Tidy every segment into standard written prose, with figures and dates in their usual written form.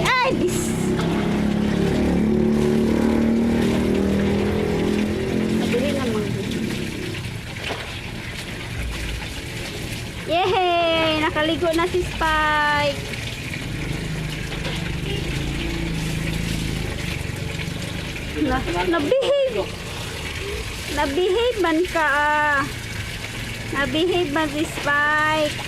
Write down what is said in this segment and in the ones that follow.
Ay, bis. Madali naman. Yehey! Nakaligo na si Spike. Nabehave. Nabehave man ka ah. Nabehave man si Spike.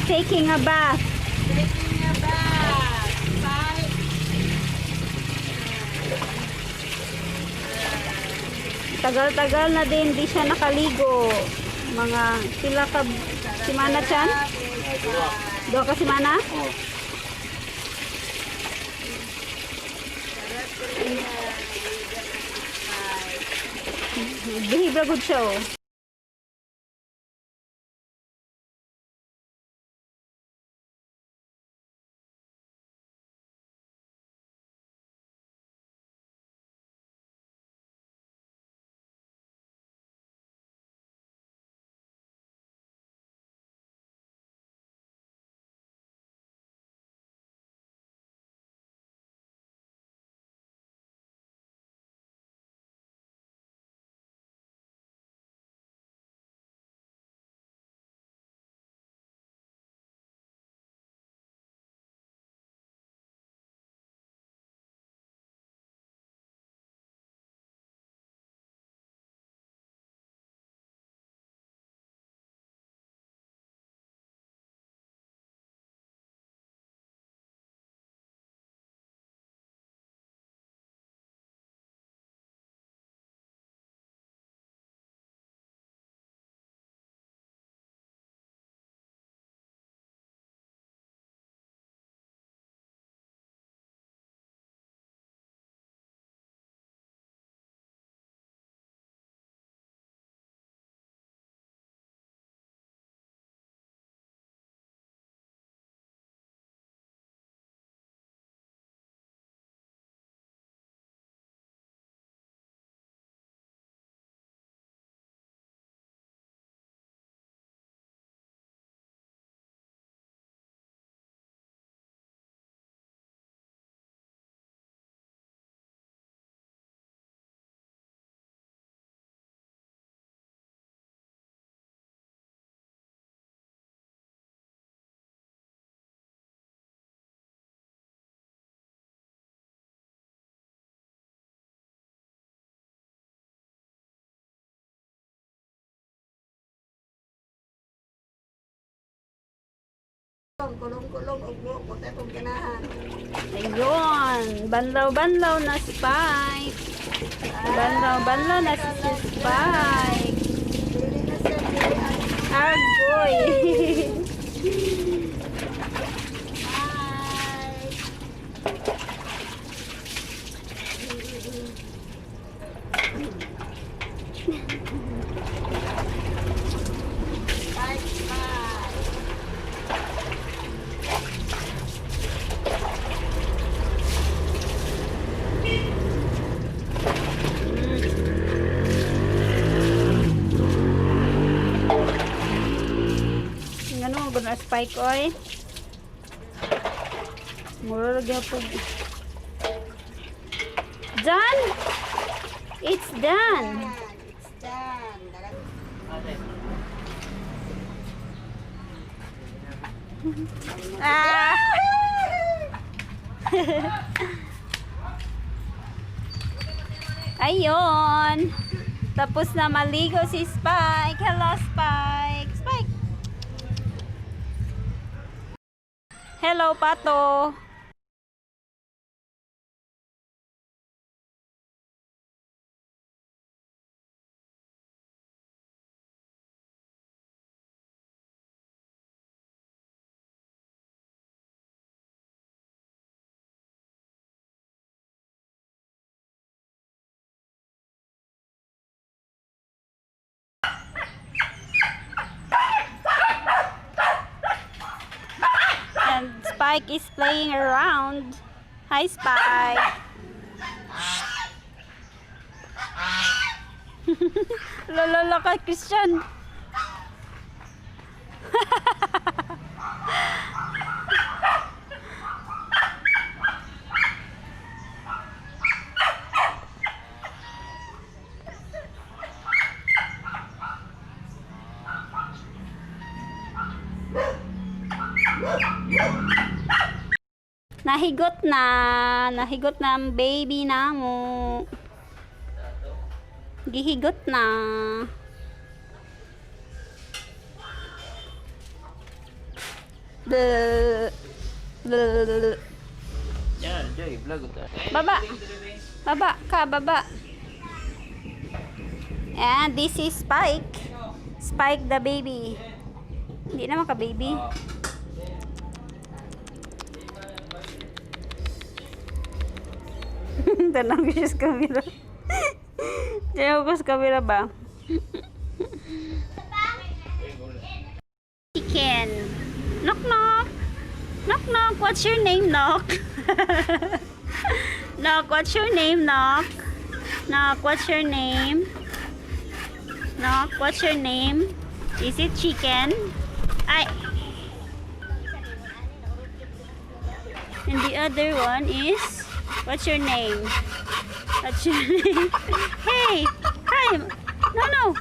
Taking a bath. Taking a bath. Bye. Tagal-tagal na din di siya nakaligo. Mga sila ka simana chan? Dua ka simana? Oh. Behave ra gud siya oh. Kulong-kulong og buhok ko tay kong ganahan. Ayun, banlaw-banlaw na Spike. Banlaw-banlaw na si Spike. Dili na sa dili. Argoy. po na spike oil. Mura lagi po. Done! It's done! It's done. Ah! Ayun! Tapos na maligo si Spike. Hello, Spike! Spike! Hello, Pato! And Spike is playing around. Hi, Spike. Lala ka, Christian. Nahigot na. Nahigot na ang baby na mo. Gihigot na. Baba. Baba ka, baba. And this is Spike. Spike the baby. Hindi naman ka baby. Tanong ko siya sa camera. Tanong ko sa camera ba? Chicken. Knock knock. Knock knock. What's your name, Knock? Knock, what's your name, Knock? Knock, what's your name? Knock, what's your name? Is it chicken? Ay. And the other one is, what's your name? What's your name? Hey! Hi! No, no!